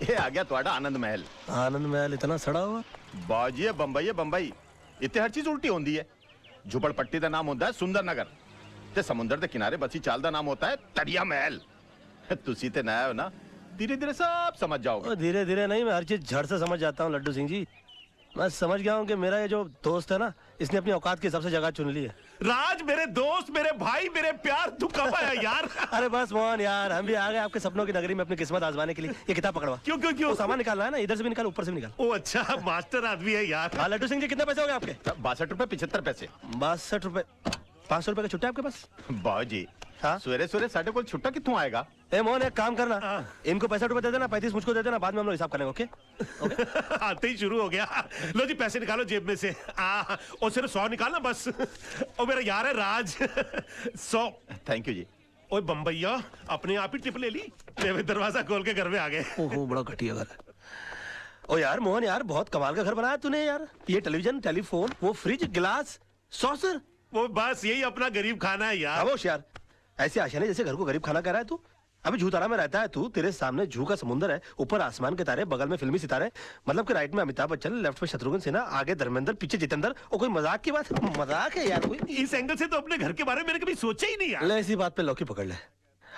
ये आ गया तुम्हारा आनंद महल। आनंद महल इतना सड़ा हुआ? बाजी है बंबई इतने हर चीज उल्टी होती है। झुपड़पट्टी का नाम होता है सुंदर नगर ते समुंदर के किनारे बसी चाल का नाम होता है तरिया महल। तुसी ते नया हो ना, धीरे धीरे सब समझ जाओगे। धीरे धीरे नहीं, मैं हर चीज झड़ से समझ जाता हूँ लड्डू सिंह जी। मैं समझ गया हूँ कि मेरा ये जो दोस्त है ना, इसने अपनी औकात के हिसाब से जगह चुन ली है। राज मेरे दोस्त, मेरे भाई, मेरे प्यार, तू कब आया यार? अरे बस मोहन यार, हम भी आ गए आपके सपनों की नगरी में अपनी किस्मत आजमाने के लिए। ये किताब पकड़वा। क्यों क्यों क्यों? सामान निकालना है ना, इधर से भी निकाल ऊपर से भी निकाल। ओ अच्छा, मास्टर आदमी है यार। हाँ लड्डू सिंह जी, कितने पैसे हो गए आपके? 62 रुपए 75 पैसे। 62 रुपए। 500 रुपए का छुट्टा आपके पास? बाजी हाँ सवेरे सवेरे साढ़े को छुट्टा कितों आएगा? ए मोहन एक काम करना, इनको 65 रुपए दे देना, 35 मुझको दे देना, बाद में हम लोग हिसाब करेंगे। ओके आते ही शुरू हो गया। लो जी पैसे निकालो जेब में से। और सिर्फ 100 निकालना बस। और मेरा यार है राज। 100। थैंक यू जी। ओए बम्बैया, अपने आप ही टिप ले ली। ले दरवाजा खोल के घर में आ गए। ओहो बड़ा घटिया घर है। ओ यार मोहन यार, बहुत कमाल का घर बनाया तूने यार। ये टेलीविजन, टेलीफोन, वो फ्रिज, गिलास, सॉसर। वो बस यही अपना गरीब खाना है यार। खामोश यार, ऐसे आशाने जैसे घर को गरीब खाना कह रहा है तू। अभी झूतारा में रहता है तू, तेरे सामने जू का समुंदर है, ऊपर आसमान के तारे, बगल में फिल्मी सितारे। मतलब कि राइट में अमिताभ बच्चन, लेफ्ट में शत्रुघ्न सिन्हा, आगे धर्मेंद्र, पीछे जितेंद्र। और कोई मजाक की बात? मजाक है यार कोई? इस एंगल से तो अपने घर के बारे में मैंने कभी सोचा ही नहीं यार। ले इसी बात पे लौकी पकड़ ले।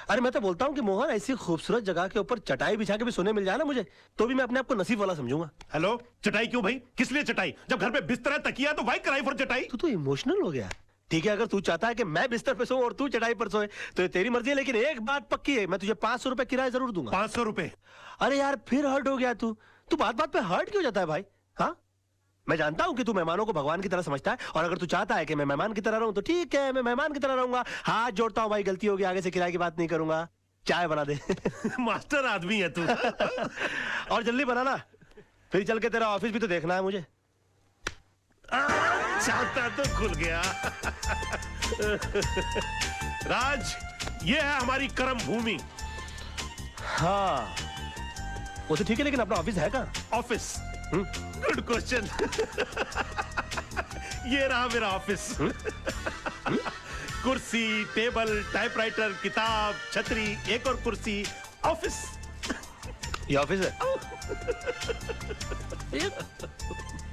अरे मैं तो बोलता हूँ कि मोहन, ऐसी खूबसूरत जगह के ऊपर चटाई बिछा के भी सोने मिल जाए ना मुझे, तो भी मैं अपने आप को नसीब वाला समझूंगा। हेलो, चटाई क्यों भाई? किस लिए चटाई? जब घर पे बिस्तर है, तकिया, तो वाई कराई फॉर चटाई। तू तो इमोशनल हो गया। ठीक है, अगर तू चाहता है कि मैं बिस्तर पे सोऊं और तू चटाई पर सोए तो ये तेरी मर्जी है, लेकिन एक बात पक्की है, मैं तुझे 500 रुपए किराया जरूर दूंगा। 500 रुपए? अरे यार फिर हर्ट हो गया तू। तू बात बात पे हर्ट क्यों जाता है भाई? हाँ मैं जानता हूं कि तू मेहमानों को भगवान की तरह समझता है, और अगर तू चाहता है कि मैं मेहमान की तरह रहूं तो ठीक है, मैं मेहमान की तरह रहूंगा। हाथ जोड़ता हूं भाई, गलती होगी, आगे से किराए की बात नहीं करूंगा। चाय बना दे। मास्टर आदमी है तू। और जल्दी बनाना, फिर चल के तेरा ऑफिस भी तो देखना है मुझे। चाहता तो खुल गया। राज, ये है हमारी कर्म भूमि। हाँ वो तो ठीक है, लेकिन अपना ऑफिस है कहाँ? ऑफिस? Good question. ये रहा मेरा ऑफिस। कुर्सी, टेबल, टाइपराइटर, किताब, छतरी, एक और कुर्सी, ऑफिस। ये ऑफिस है?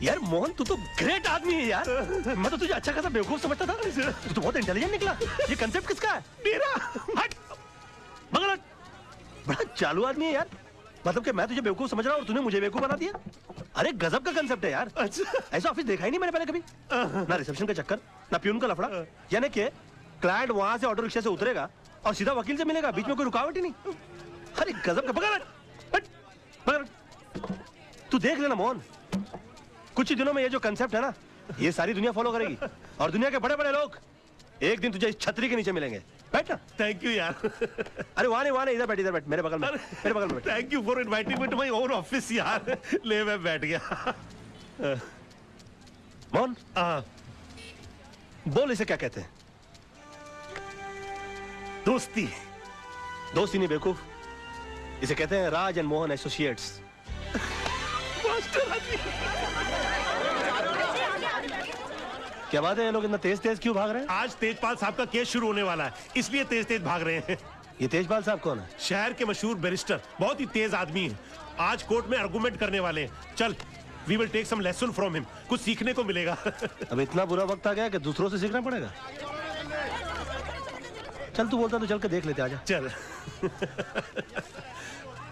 यार मोहन, तू तो ग्रेट आदमी है यार। मैं तो तुझे अच्छा खासा बेवकूफ समझता था, तू तो बहुत इंटेलिजेंट निकला। ये कंसेप्ट किसका है? मेरा। हट बगल हट। बड़ा चालू आदमी है यार। मतलब कि मैं तुझे बेवकूफ समझ रहा हूँ और तूने मुझे बेवकूफ बना दिया। अरे गजब का कंसेप्ट है यार। अच्छा, ऐसा ऑफिस देखा ही नहीं मैंने पहले कभी। ना रिसेप्शन का चक्कर, ना प्यून का लफड़ा। यानी कि क्लाइंट वहां से ऑटो रिक्शा से उतरेगा और सीधा वकील से मिलेगा, बीच में कोई रुकावट ही नहीं। अरे गजब का। बगल हट, बगल हट। तू देख लेना मोहन, कुछ ही दिनों में ये जो कंसेप्ट है ना, ये सारी दुनिया फॉलो करेगी, और दुनिया के बड़े बड़े लोग एक दिन तुझे इस छतरी के नीचे मिलेंगे। बैठ ना। थैंक यू यार। अरे वहां नहीं, इधर बैठ, इधर बैठ, मेरे बगल में, मेरे बगल में बैठ। Thank you for inviting me to my own office यार। ले मैं बैठ गया। मोहन बोल, इसे क्या कहते हैं? दोस्ती। दोस्ती नहीं बेवकूफ, इसे कहते हैं राज एंड मोहन एसोसिएट्स। क्या बात है, ये लोग इतना तेज तेज क्यों भाग रहे हैं? आज तेजपाल साहब का केस शुरू होने वाला है, इसलिए तेज तेज भाग रहे हैं। ये तेजपाल साहब कौन है? शहर के मशहूर बैरिस्टर, बहुत ही तेज आदमी है। आज कोर्ट में आर्गुमेंट करने वाले हैं। चल, we will take some lesson from him, कुछ सीखने को मिलेगा। अब इतना बुरा वक्त आ गया कि दूसरों से सीखना पड़ेगा। चल तू बोलता तो चल के देख लेते, आजा। चल।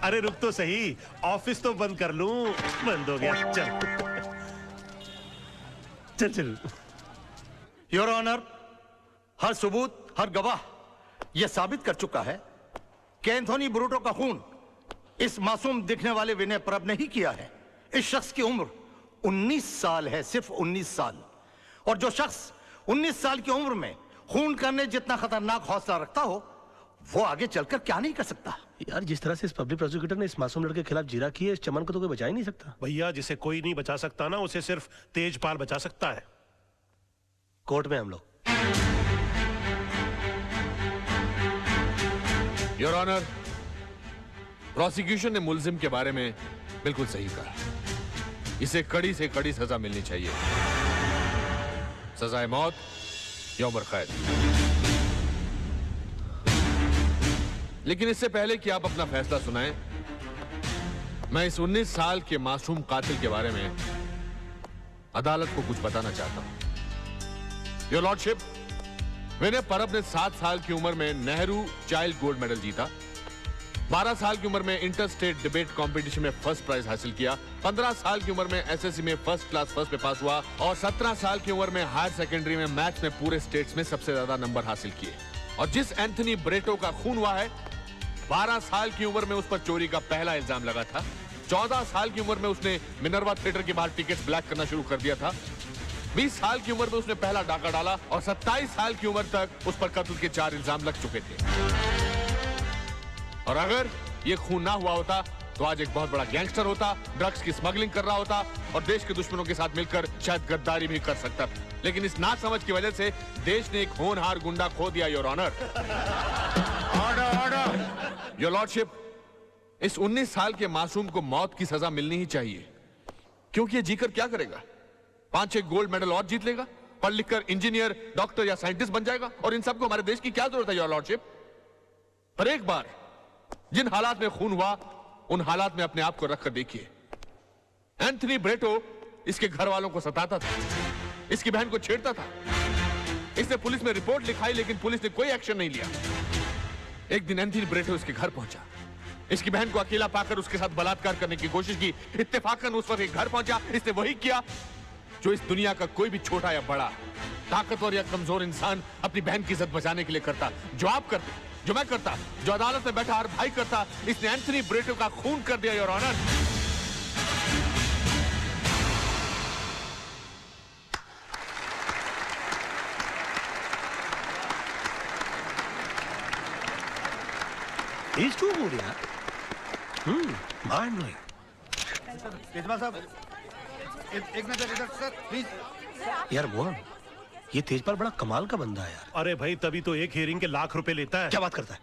अरे रुक तो सही, ऑफिस तो बंद कर लूं। बंद हो गया, चल चल चल। योर ऑनर, हर सबूत, हर गवाह यह साबित कर चुका है कि एंथोनी ब्रूटो का खून इस मासूम दिखने वाले विनय परब ने ही किया है। इस शख्स की उम्र 19 साल है, सिर्फ 19 साल। और जो शख्स 19 साल की उम्र में खून करने जितना खतरनाक हौसला रखता हो, वो आगे चलकर क्या नहीं कर सकता। यार जिस तरह से इस पब्लिक प्रोसिक्यूटर ने इस मासूम लड़के के खिलाफ जीरा की है, इस चमन को तो कोई बचा ही नहीं सकता। भैया, जिसे कोई नहीं बचा सकता ना, उसे सिर्फ तेजपाल बचा सकता है। कोर्ट में हम लोग। योर ऑनर, प्रोसिक्यूशन ने मुल्जिम के बारे में बिल्कुल सही कहा। इसे कड़ी से कड़ी सजा मिलनी चाहिए, सजाए मौत या उम्र कैद। लेकिन इससे पहले कि आप अपना फैसला सुनाएं, मैं इस 19 साल के मासूम कातिल के बारे में अदालत को कुछ बताना चाहता हूं। योर लॉर्डशिप, विनय परब ने 7 साल की उम्र में नेहरू चाइल्ड गोल्ड मेडल जीता, 12 साल की उम्र में इंटर स्टेट डिबेट कंपटीशन में फर्स्ट प्राइज हासिल किया, 15 साल की उम्र में एसएससी में फर्स्ट क्लास फर्स्ट पे पास हुआ और 17 साल की उम्र में हायर सेकेंडरी में मैथ्स में पूरे स्टेट्स में सबसे ज्यादा नंबर हासिल किए। और जिस एंथनी ब्रेटो का खून हुआ है, 12 साल की उम्र में उस पर चोरी का पहला इल्जाम लगा था, 14 साल की उम्र में उसने मिनर्वा थिएटर के बाहर टिकट्स ब्लैक करना शुरू कर दिया था, 20 साल की उम्र में उसने पहला डाका डाला और 27 साल की उम्र तक उस पर कत्ल के 4 इल्जाम लग चुके थे। और अगर ये खून ना हुआ होता तो आज एक बहुत बड़ा गैंगस्टर होता, ड्रग्स की स्मगलिंग कर रहा होता और देश के दुश्मनों के साथ मिलकर शायद गद्दारी भी कर सकता था। लेकिन इस नासमझ की वजह से देश ने एक होनहार गुंडा खो दिया, your honour. Order, order. Your lordship, इस 19 साल के मासूम को मौत की सजा मिलनी ही चाहिए, क्योंकि ये जीकर क्या करेगा? 5-6 गोल्ड मेडल और जीत लेगा, पढ़ लिखकर इंजीनियर, डॉक्टर या साइंटिस्ट बन जाएगा और इन सबको हमारे देश की क्या जरूरत है, योर लॉर्डशिप? पर एक बार जिन हालात में खून हुआ, उन हालात में अपने आप को रखकर देखिए। एंथनी ब्रेटो इसके घर वालों को सताता था, इसकी बहन को छेड़ता था, इसने पुलिस में रिपोर्ट लिखाई लेकिन पुलिस ने कोई एक्शन नहीं लिया। एक दिन एंथनी ब्रेटो इसके घर पहुंचा, इसकी बहन को अकेला पाकर उसके साथ बलात्कार करने की कोशिश की। इत्तेफाकन उस वक्त एक घर पहुंचा, इसने वही किया जो इस दुनिया का कोई भी छोटा या बड़ा, ताकतवर या कमजोर इंसान अपनी बहन की इज्जत बचाने के लिए करता। जो आप करते, जो मैं करता, जो अदालत में बैठा हर भाई करता, इसने एंथनी ब्रेटो का खून कर दिया, your honour. He's too good, यार। Mind blowing. केजरीवाल साहब, एक नजर इधर सर, प्लीज। यार मोहन, ये तेजपाल बड़ा कमाल का बंदा है यार। अरे भाई, तभी तो एक हियरिंग के लाख रुपए लेता है। क्या बात करता है?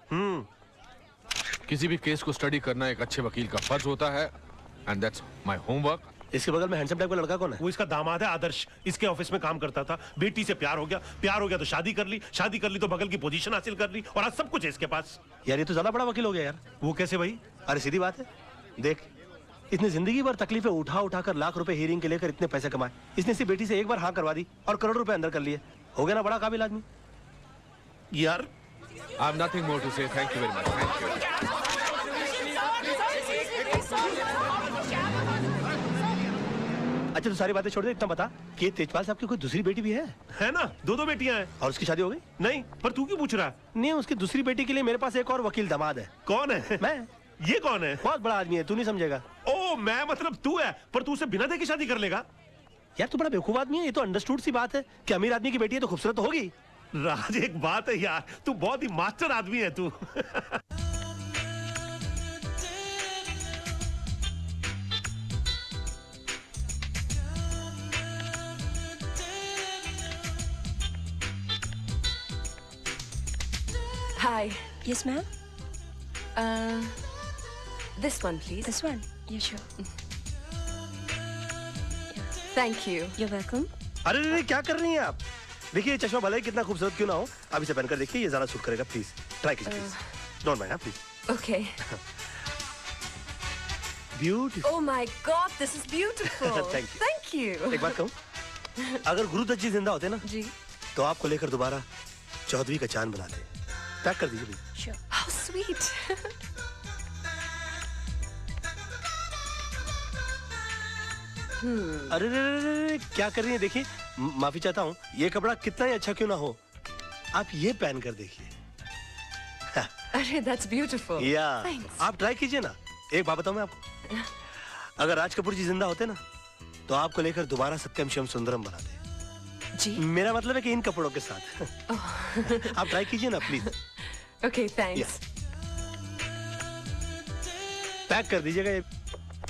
किसी भी केस को स्टडी करना एक अच्छे वकील का फर्ज होता है, एंड दैट्स माय होमवर्क। इसके बगल में हैंडसम टाइप का लड़का कौन है? वो इसका दामाद है आदर्श, इसके ऑफिस में काम करता था। बेटी से प्यार हो गया तो शादी कर ली तो बगल की पोजीशन हासिल कर ली और आज सब कुछ है इसके पास। यार ये तो ज्यादा बड़ा वकील हो गया यार। वो कैसे भाई? अरे सीधी बात है, देख, इसने जिंदगी भर तकलीफें उठा कर लाख रुपए हीरिंग के लेकर इतने पैसे कमाए। इसने इसी बेटी से एक बार हाँ करवा दी और करोड़ रुपए अंदर कर लिए। हो गया ना बड़ा काबिल आदमी यार। I am nothing more to say, thank you very much, thank you. अच्छा तो सारी बातें छोड़ दे, इतना बता कि तेजपाल साहब की कोई दूसरी बेटी भी है ना? 2 बेटियां हैं। और उसकी शादी हो गई? नहीं, पर तू क्यों पूछ रहा है? नहीं, उसकी दूसरी बेटी के लिए मेरे पास एक और वकील दामाद है। कौन है? मैं। ये कौन है? बहुत बड़ा आदमी है, तू नहीं समझेगा। ओ, मैं मतलब तू है, पर तू उसे बिना देखे शादी कर लेगा? यार तू बड़ा बेवकूफ आदमी है, ये तो अंडरस्टूड सी बात है कि अमीर आदमी की बेटी है तो खूबसूरत तो होगी। राज, एक बात है यार, तू बहुत ही मास्टर आदमी है तू। Hi. Yes, ma'am. This one, please. This one. Yeah, sure. Thank you. You're welcome. अरे रे, क्या कर रही हैं आप? देखिए ये चश्मा भले ही कितना खूबसूरत क्यों ना हो, आप इसे पहनकर देखिए, ये ज्यादा सूट करेगा। प्लीज ट्राई कीजिए, please. Don't mind, please. Okay. Beautiful. Oh my God, this is beautiful. Thank you. Thank you. एक बात कहूँ, अगर गुरुदत्त जी जिंदा होते ना जी। तो आपको लेकर दोबारा चौधरी का चांद बनाते। पैक कर दीजिए प्लीज। Sure. How sweet. अरे रे रे रे रे, क्या कर रही हैं? देखिए, माफी चाहता हूँ, ये कपड़ा कितना ही अच्छा क्यों ना हो, आप ये पहन कर देखिए। अरे, that's beautiful. या Thanks. आप ट्राई कीजिए ना। एक बात बताऊं मैं आपको, अगर राज कपूर जी जिंदा होते ना तो आपको लेकर दोबारा सत्यम शिवम सुंदरम बनाते। जी। मेरा मतलब है कि इन कपड़ों के साथ। आप ट्राई कीजिए ना प्लीज। Okay, thanks. पैक कर दीजिएगा ये।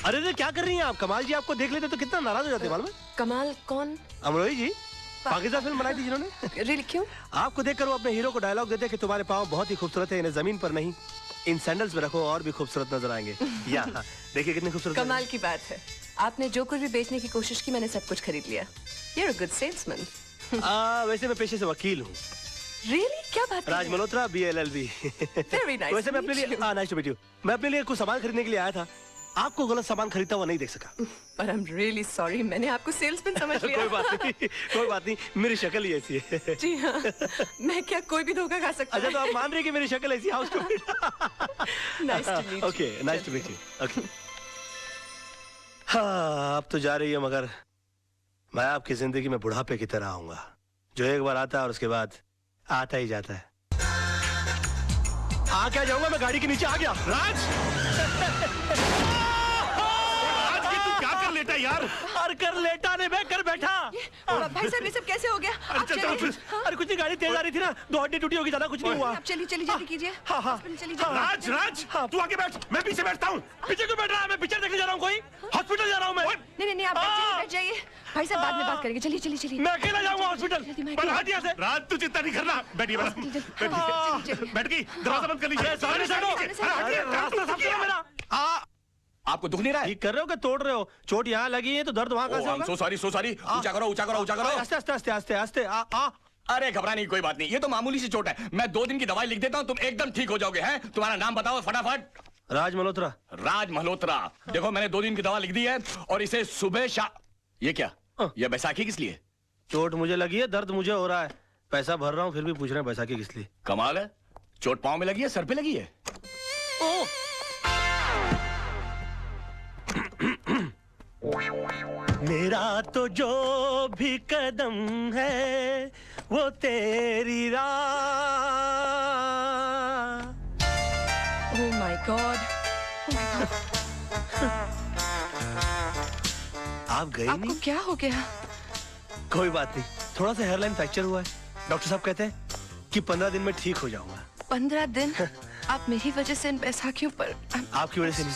अरे रे, क्या कर रही हैं आप? कमाल जी आपको देख लेते तो कितना नाराज हो जाते, मालूम है? कमाल कौन? अमरोही जी, पाकिस्तान फिल्म बनाई थी जिन्होंने। Really, क्यों? आपको देखकर वो अपने हीरो को डायलॉग देते कि तुम्हारे पाँव बहुत ही खूबसूरत है, इन्हें जमीन पर नहीं इन सैंडल्स में रखो और भी खूबसूरत नजर आएंगे। या देखिए कितने खूबसूरत। कमाल की बात है, आपने जो कुछ भी बेचने की कोशिश की मैंने सब कुछ खरीद लिया। You're a good salesman. वैसे मैं पेशे से वकील हूँ। Really? क्या बात राज मल्होत्रा, BLLB। Very nice वैसे मैं to अपने meet लिए you. Nice to meet you. मैं अपने लिए कुछ सामान खरीदने के लिए आया था, आपको गलत सामान खरीदता हुआ नहीं देख सका। पर आई एम रियली सॉरी, मैंने आपको सेल्समैन समझ लिया। कोई बात नहीं, कोई बात नहीं, मेरी शक्ल ही ऐसी है। जी हाँ, मैं क्या कोई भी धोखा खा सकता अच्छा, तो आप मान रहे कि मेरी शक्ल ऐसी है? Nice to meet you. Okay, nice to meet you. Okay, हाँ, अब तो जा रही है, मगर मैं आपकी जिंदगी में बुढ़ापे की तरह आऊंगा, जो एक बार आता है और उसके बाद आता ही जाता है। आ क्या जाऊंगा मैं, गाड़ी के नीचे आ गया। राज ये तू क्या कर लेटा यार? और कर लेटा ने, मैं कर बैठा। भाई साहब, ये सब कैसे हो गया? आप चल, चलिए। चल, हाँ? अरे कुछ नहीं, गाड़ी तेज आ रही थी ना, दो हड्डी टूटी होगी, ज्यादा कुछ नहीं हुआ। आप चलिए चलिए, जल्दी कीजिए। हाँ, हाँ। हॉस्पिटल चलिए जल्दी। राज राज तू आगे बैठ, मैं पीछे बैठता हूँ। पीछे क्यों बैठ रहा है? मैं पिक्चर देखने जा रहा हूँ, कोई हॉस्पिटल जा रहा हूँ मैं। नहीं नहीं, आप बैठ जाइए। भाई साहब, बाद में बात करेंगे। चलिए चलिए चलिए। मैं अकेला जाऊंगा हॉस्पिटल। जल्दी, मैं पर हट यहाँ से। राज तू चिंता नहीं करना, बैठिए मैडम, बैठिए। बैठ गई, दरवाजा बंद कर लीजिए। अरे, सॉरी, अरे, रास्ता साफ करो मेरा। आपको दुख नहीं रहा है? ठीक कर रहे हो कि तोड़ रहे हो? चोट यहाँ लगी है तो दर्द वहाँ कहाँ से होगा? सो सॉरी, ऊंचा करो, ऊंचा करो, ऊंचा करो। आस्ते आस्ते आस्ते आस्ते आस्ते। अरे घबराने की कोई बात नहीं, ये तो मामूली सी चोट है। मैं 2 दिन की दवाई लिख देता हूँ, तुम एकदम ठीक हो जाओगे। हैं? तुम्हारा नाम बताओ फटाफट। राज मल्होत्रा। राज मल्होत्रा। देखो, मैंने 2 दिन की दवा लिख दी है और इसे सुबह ये क्या? ये बैसाखी किस लिए? चोट मुझे लगी है, दर्द मुझे हो रहा है, पैसा भर रहा हूँ, फिर भी पूछ रहे हैं बैसाखी किस लिए। कमाल है, चोट पाँव में लगी है, सर पे लगी है। मेरा तो जो भी कदम है वो तेरी राह। ओह माय गॉड, आप गए आपको नहीं? क्या हो गया? कोई बात नहीं, थोड़ा सा हेयरलाइन फ्रैक्चर हुआ है। डॉक्टर साहब कहते हैं कि 15 दिन में ठीक हो जाऊंगा। 15 दिन? आप मेरी वजह से इन बैसाखियों पर। आपकी वजह से नहीं,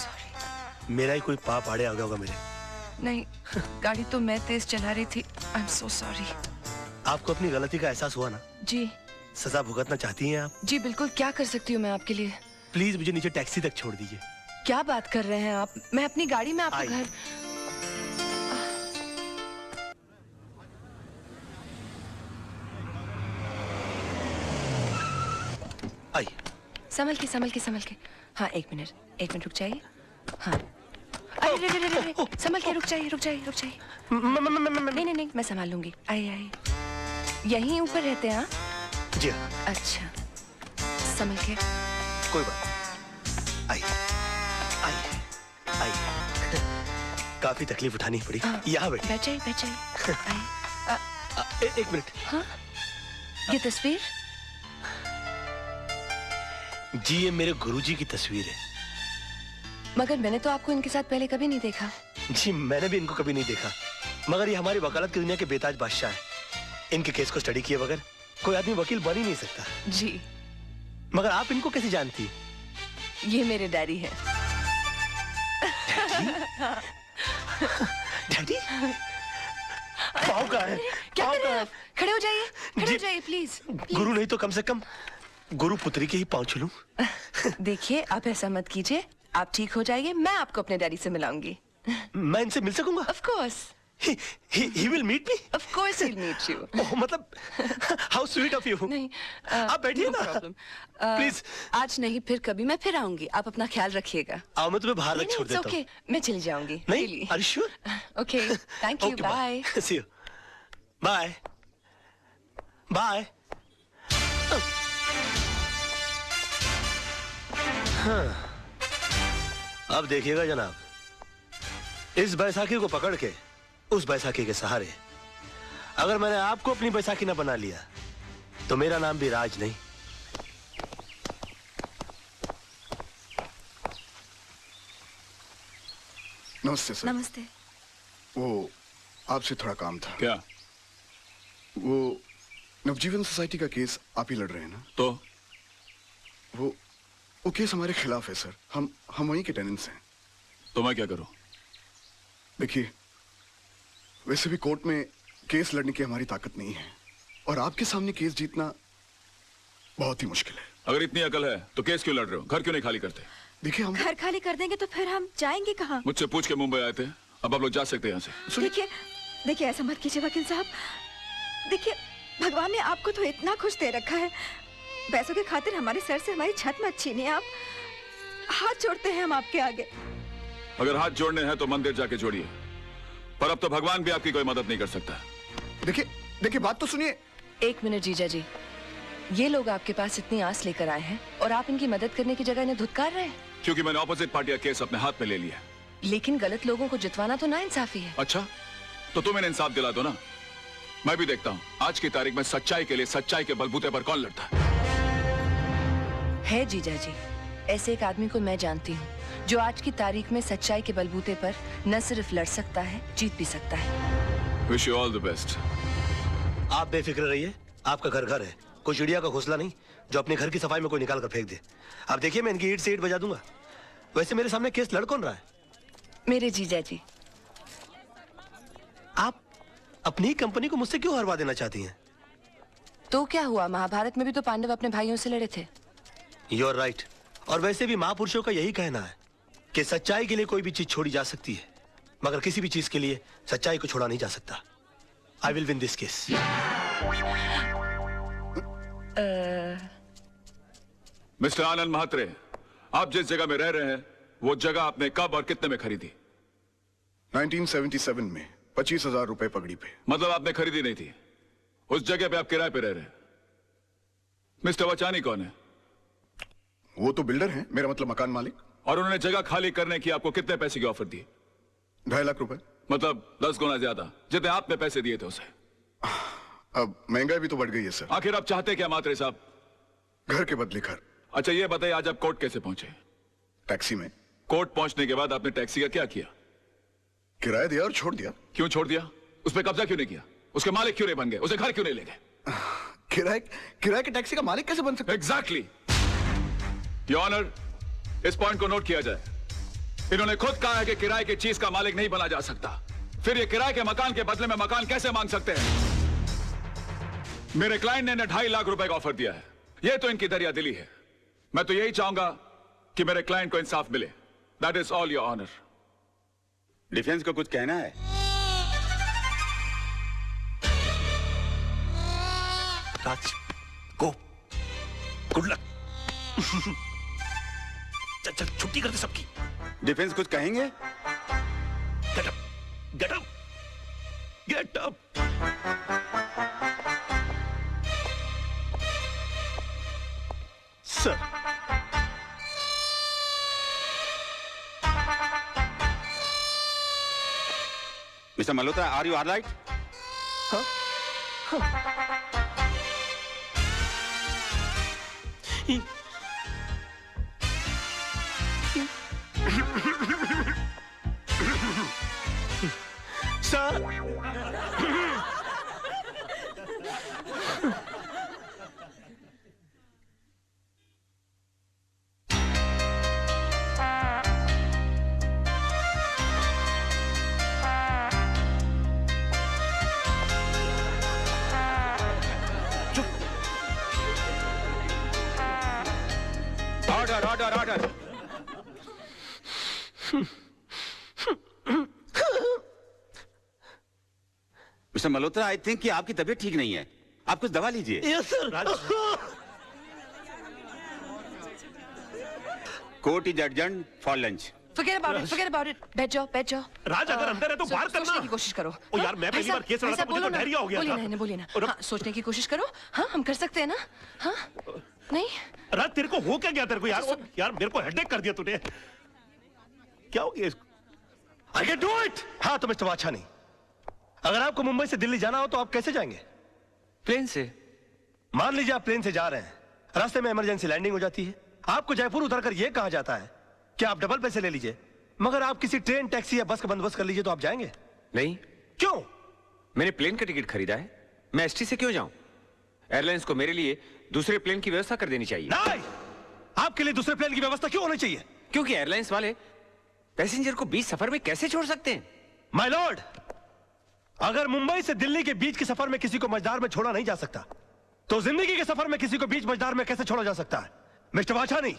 मेरा ही कोई पाप आड़े आ गया होगा मेरे। नहीं, गाड़ी तो मैं तेज चला रही थी। I am so sorry. आपको अपनी गलती का एहसास हुआ ना? जी सजा भुगतना चाहती हैं आप? जी बिल्कुल, क्या कर सकती हूँ मैं आपके लिए? प्लीज मुझे नीचे टैक्सी तक छोड़ दीजिए। क्या बात कर रहे हैं आप? मैं अपनी गाड़ी में आपको आइए। घर। आइए। संभल के संभल के संभल के। हाँ, एक मिनट रुक जाइए। हाँ, अरे अरे अरे अरे, संभल के, रुक जाइए रुक जाइए रुक जाइए। नहीं, मैं संभाल लूंगी। आइए। यहीं ऊपर रहते हैं? हाँ जी हाँ। अच्छा, संभल के। कोई बात नहीं। आइए आइए आइए। काफी तकलीफ उठानी पड़ी। यहाँ बैठिए। बैठ जाइए। आइए। एक मिनट। हाँ, ये तस्वीर? जी, ये मेरे गुरुजी की तस्वीर है। मगर मैंने तो आपको इनके साथ पहले कभी नहीं देखा। जी, मैंने भी इनको कभी नहीं देखा, मगर ये हमारी वकालत की दुनिया के बेताज बादशाह हैं। इनके केस को स्टडी किए बगैर कोई आदमी वकील बन ही नहीं सकता। जी, मगर आप इनको कैसे जानती? ये मेरे डैडी है। डैडी? पाँव कहाँ है? क्या पाँव कर रहे कहाँ हैं है? आप? खड़े हो जाइए, खड़े जी। हो जाइए प्लीज। गुरु नहीं तो कम से कम गुरु पुत्री के ही पाँव छूलूं। देखिए, आप ऐसा मत कीजिए, आप ठीक हो जाइए, मैं आपको अपने डैडी से मिलाऊंगी। मैं इनसे मिल सकूंगा? Of course, He will meet me? of course he'll meet you. ओह, मतलब how sweet of you. नहीं, आप बैठिए no ना। problem. Please. आज नहीं, फिर कभी मैं फिर आऊंगी, आप अपना ख्याल रखिएगा। आओ, मैं तुम्हें बाहर नहीं, तक छोड़ it's देता हूँ। okay, मैं चली जाऊंगी। नहीं, really. are you sure? Okay, thank you, Okay, bye. See you. Bye. Bye. अब देखिएगा जनाब, इस बैसाखी को पकड़ के उस बैसाखी के सहारे अगर मैंने आपको अपनी बैसाखी ना बना लिया तो मेरा नाम भी राज नहीं। नमस्ते सर। नमस्ते। वो आपसे थोड़ा काम था। क्या? वो नवजीवन सोसाइटी का केस आप ही लड़ रहे हैं ना? तो वो केस हमारे खिलाफ है सर। हम वहीं के टेनेंट्स हैं। तो मैं क्या करूं? देखिए, वैसे भी कोर्ट में केस लड़ने की हमारी ताकत नहीं है और आपके सामने केस जीतना बहुत ही मुश्किल है। अगर इतनी अकल है तो केस क्यों लड़ रहे हो? घर क्यों नहीं खाली करते? देखिए, हम घर खाली कर देंगे तो फिर हम जाएंगे कहाँ? मुझसे पूछ के मुंबई आए थे, अब आप लोग जा सकते हैं यहाँ से। देखिए ऐसा मत कीजिए वकील साहब। देखिए, भगवान ने आपको तो इतना खुश दे रखा है, पैसों के खातिर हमारे सर से हमारी छत मत छीनिए आप। हाथ जोड़ते हैं हम आपके आगे। अगर हाथ जोड़ने हैं तो मंदिर जाके जोड़िए, पर अब तो भगवान भी आपकी कोई मदद नहीं कर सकता। देखिए देखिए, बात तो सुनिए। एक मिनट जीजा जी, ये लोग आपके पास इतनी आस लेकर आए हैं और आप इनकी मदद करने की जगह इन्हें धुतकार रहे हैं। क्योंकि मैंने ऑपोजिट पार्टी का केस अपने हाथ में ले लिया। लेकिन गलत लोगों को जितवाना तो नाइंसाफी है। अच्छा, तो तुम इन्हें इंसाफ दिला दो ना। मैं भी देखता हूँ आज की तारीख में सच्चाई के लिए सच्चाई के बलबूते पर कौन लड़ता है। जीजा जी, ऐसे एक आदमी को मैं जानती हूँ जो आज की तारीख में सच्चाई के बलबूते पर न सिर्फ लड़ सकता है, जीत भी सकता है। Wish you all the best. आप बेफिक्र रहिए, आपका घर घर है, कोई चिड़िया का घोंसला नहीं जो अपने घर की सफाई में कोई निकाल कर फेंक दे। आप देखिए, मैं इनकी ईंट से ईंट बजा दूंगा। वैसे मेरे सामने केस लड़ कौन रहा है? मेरे जीजा जी। आप अपनी कंपनी को मुझसे क्यों हरवा देना चाहती हैं? तो क्या हुआ, महाभारत में भी तो पांडव अपने भाइयों से लड़े थे। You are right. और वैसे भी महापुरुषों का यही कहना है कि सच्चाई के लिए कोई भी चीज छोड़ी जा सकती है, मगर किसी भी चीज के लिए सच्चाई को छोड़ा नहीं जा सकता। I will win this case. Mister Anand Mhatre, आप जिस जगह में रह रहे हैं वो जगह आपने कब और कितने में खरीदी? 1977 में 25,000 रुपए पगड़ी पे। मतलब आपने खरीदी नहीं थी, उस जगह पे आप किराए पे रह रहे हैं। मिस्टर वचानी कौन है? वो तो बिल्डर हैं, मेरा मतलब मकान मालिक। और उन्होंने जगह खाली करने की आपको कितने पैसे की ऑफर दी? 2.5 लाख रुपए। मतलब 10 गुना ज्यादा जितने आपने पैसे दिए थे उसे। अब महंगाई भी तो बढ़ गई है सर। आखिर आप चाहते क्या म्हात्रे साहब? घर के बदले घर। अच्छा ये बताइए, आज आप कोर्ट कैसे पहुंचे? टैक्सी में। कोर्ट पहुंचने के बाद आपने टैक्सी का क्या किया? किराया दिया और छोड़ दिया। क्यों छोड़ दिया? उस पर कब्जा क्यों नहीं किया? उसके मालिक क्यों नहीं बन गए? उसे घर क्यों नहीं ले गए? किराए के टैक्सी का मालिक कैसे बन सकता? एग्जैक्टली। योर ऑनर, इस पॉइंट को नोट किया जाए। इन्होंने खुद कहा है कि किराए की चीज का मालिक नहीं बना जा सकता, फिर ये किराए के मकान के बदले में मकान कैसे मांग सकते हैं? मेरे क्लाइंट ने 2.5 लाख रुपए का ऑफर दिया है। ये तो इनकी दरिया दिली है। मैं तो यही चाहूंगा कि मेरे क्लाइंट को इंसाफ मिले। That is all your honour. Defence को कुछ कहना है? Raj, go, good luck. चल चल, छुट्टी कर दे सबकी। डिफेंस कुछ कहेंगे? Get up, get up, get up. Sir, mister Malhotra, are you alright? हाँ? हाँ। Sir, order order order. Mister Malhotra, I think कि आपकी तबीयत ठीक नहीं है, आप कुछ दवा लीजिए। Yes sir. Court is adjourned for lunch. Forget about it. बैठ जाओ, बैठ जाओ। राज, अगर अंदर है तो बाहर करना। सोचने की कोशिश करो। ओ यार, मैं पहली बार केस लड़ा था, मुझे तो डायरिया हो गया था। बोलिए ना। हाँ, सोचने की कोशिश करो। हाँ, हम कर सकते हैं ना? हाँ, नहीं? राज, तेरे को हो क्या गया तेरे को यार? यार मेरे को हेडेक कर दिया तूने। क्या हो गया इसको? I can do it! हाँ तो मिस्टर वाछानी, अगर आपको मुंबई से दिल्ली जाना हो तो आप कैसे जाएंगे? प्लेन से। मान लीजिए आप प्लेन से जा रहे हैं, रास्ते में इमरजेंसी लैंडिंग हो जाती है, आपको जयपुर उतरकर यह कहा जाता है कि आप डबल पैसे ले लीजिए, मगर आप किसी ट्रेन, टैक्सी या बस का बंदोबस्त कर लीजिए, तो आप जाएंगे? नहीं। क्यों? मैंने प्लेन का टिकट खरीदा है, मैं एसटी से क्यों जाऊं? एयरलाइंस को मेरे लिए दूसरे प्लेन की व्यवस्था कर देनी चाहिए। नहीं! आपके लिए दूसरे प्लेन की व्यवस्था क्यों होनी चाहिए? क्योंकि एयरलाइंस वाले पैसेंजर को बीच सफर में कैसे छोड़ सकते हैं? माय लॉर्ड, अगर मुंबई से दिल्ली के बीच के सफर में किसी को मझदार में छोड़ा नहीं जा सकता, तो जिंदगी के सफर में किसी को बीच मझदार में कैसे छोड़ा जा सकता है? मिस्टर वाछानी,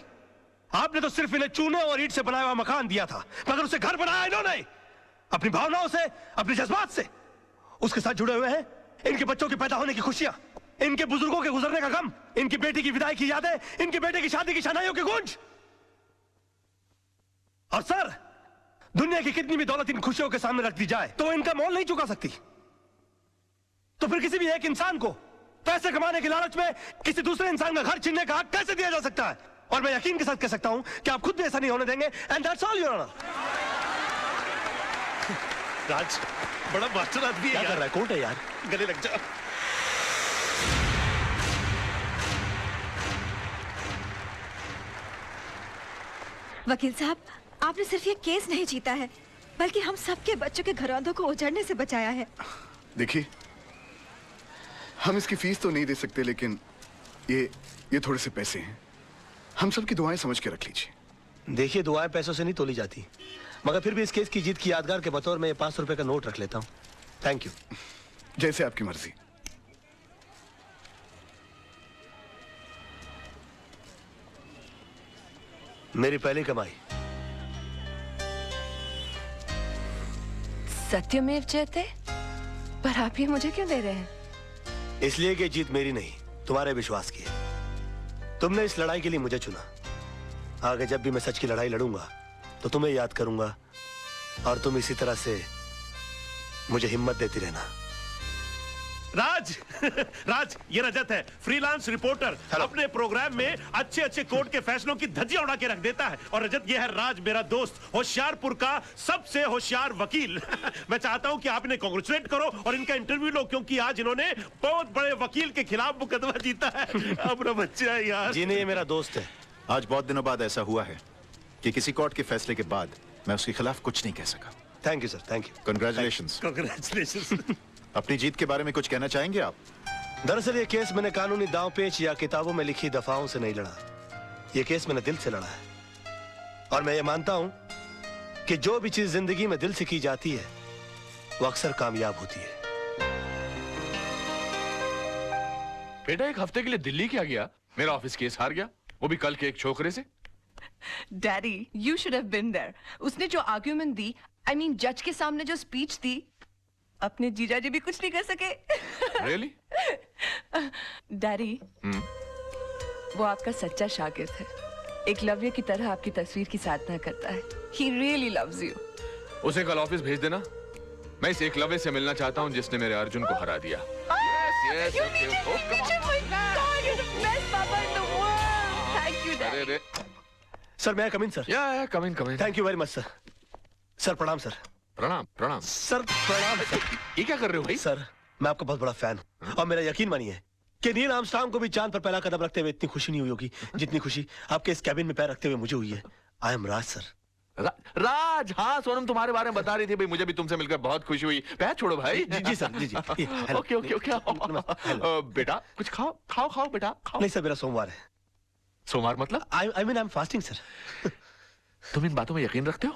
आपने तो सिर्फ इन्हें चूने और ईंट से बनाया हुआ मकान दिया था, मगर उसे घर बनाया इन्होंने अपनी भावनाओं से, अपने जज्बात से। उसके साथ जुड़े हुए हैं इनके बच्चों के पैदा होने की खुशियां, इनके बुजुर्गों के गुजरने का गम, इनकी बेटी की विदाई की यादें, इनके बेटे की शादी की शनाइयों के गूंज। और सर, दुनिया की कितनी भी दौलत इन खुशियों के सामने रख दी जाए तो वो इनका मोल नहीं चुका सकती। तो फिर किसी भी एक इंसान को पैसे कमाने के लालच में किसी दूसरे इंसान का घर छीनने का हक कैसे दिया जा सकता है? और मैं यकीन के साथ कह सकता हूं कि आप खुद भी ऐसा नहीं होने देंगे। And that's all your honour. Raj बड़ा मास्टर आदमी है। क्या कर रहा है? कोर्ट है यार, गले लग जा। वकील साहब, आपने सिर्फ ये केस नहीं जीता है बल्कि हम सबके बच्चों के घरौंदों को उजड़ने से बचाया है। देखिए, हम इसकी फीस तो नहीं दे सकते, लेकिन ये थोड़े से पैसे हैं, हम सबकी दुआएं समझ के रख लीजिए। देखिए, दुआएं पैसों से नहीं तोली जाती, मगर फिर भी इस केस की जीत की यादगार के बतौर में ये 500 रुपए का नोट रख लेता हूँ। Thank you. जैसे आपकी मर्जी। मेरी पहली कमाई। सत्यमेव जयते। पर आप ये मुझे क्यों दे रहे हैं? इसलिए कि जीत मेरी नहीं, तुम्हारे विश्वास की है। तुमने इस लड़ाई के लिए मुझे चुना। आगे जब भी मैं सच की लड़ाई लड़ूंगा तो तुम्हें याद करूंगा और तुम इसी तरह से मुझे हिम्मत देती रहना। राज राज, ये रजत है, फ्रीलांस रिपोर्टर। अपने प्रोग्राम में अच्छे अच्छे कोर्ट के फैसलों की धज्जियां उड़ा के रख देता है। और रजत, ये है राज, मेरा दोस्त, होशियारपुर का सबसे होशियार वकील। मैं चाहता हूं कि आप इन्हें कांग्रेचुलेट करो और इनका इंटरव्यू लो, क्योंकि आज इन्होंने बहुत बड़े वकील के खिलाफ मुकदमा जीता है। अपना बच्चा है यार। जी नहीं, ये मेरा दोस्त है। आज बहुत दिनों बाद ऐसा हुआ है कि किसी कोर्ट के फैसले के बाद मैं उसके खिलाफ कुछ नहीं कह सका। Thank you sir, thank you. Congratulations. Congratulations. अपनी जीत के बारे में कुछ कहना चाहेंगे आप? दरअसल ये केस मैंने कानूनी दांव पेच या किताबों में लिखी दफाओं से नहीं लड़ा। ये केस मैंने दिल से लड़ा है। और मैं ये मानता हूं कि जो भी चीज जिंदगी में दिल से की जाती है वो अक्सर कामयाब होती है। बेटा, एक हफ्ते के लिए दिल्ली क्या गया? मेरा ऑफिस केस हार गया, वो भी कल के एक छोकरे से। Daddy, you should have been there. उसने जो आर्ग्यूमेंट दी, I mean, जज के सामने जो स्पीच दी, अपने जीजा जी भी कुछ नहीं कर सके। Really? डैडी, वो आपका सच्चा शागिर्द है। एक लव्य की तरह आपकी तस्वीर की साधना करता है। He really loves you. उसे कल ऑफिस भेज देना। मैं इस एकलव्य से मिलना चाहता हूँ जिसने मेरे अर्जुन को हरा दिया। Yes, You need him, you need him, my God, you're the best papa in the world. Thank you, Daddy. अरे सर, मैं कम इन सर? या come in. Thank you very much sir. Sir प्रणाम sir. प्रणाम प्रणाम sir, प्रणाम sir. ये क्या कर रहे हो भाई? सर, मैं आपका बहुत बड़ा फैन हूँ और मेरा यकीन मानिए कि नील आर्मस्ट्रांग को भी चांद पर पहला कदम रखते हुए इतनी खुशी नहीं हुई होगी जितनी खुशी आपके इस कैबिन में पैर रखते हुए मुझे हुई है। I am Raj sir. राज, हाँ सोनम तुम्हारे बारे में बता रही थी भाई, मुझे भी तुमसे मिलकर बहुत खुशी हुई। पैर छोड़ो भाई। जी सर, जी जी। Okay okay okay. बेटा कुछ खाओ खाओ खाओ बेटा खाओ। नहीं सर, मेरा सोमवार है। सोमवार मतलब? I mean I am fasting sir. तुम इन बातों में यकीन रखते हो?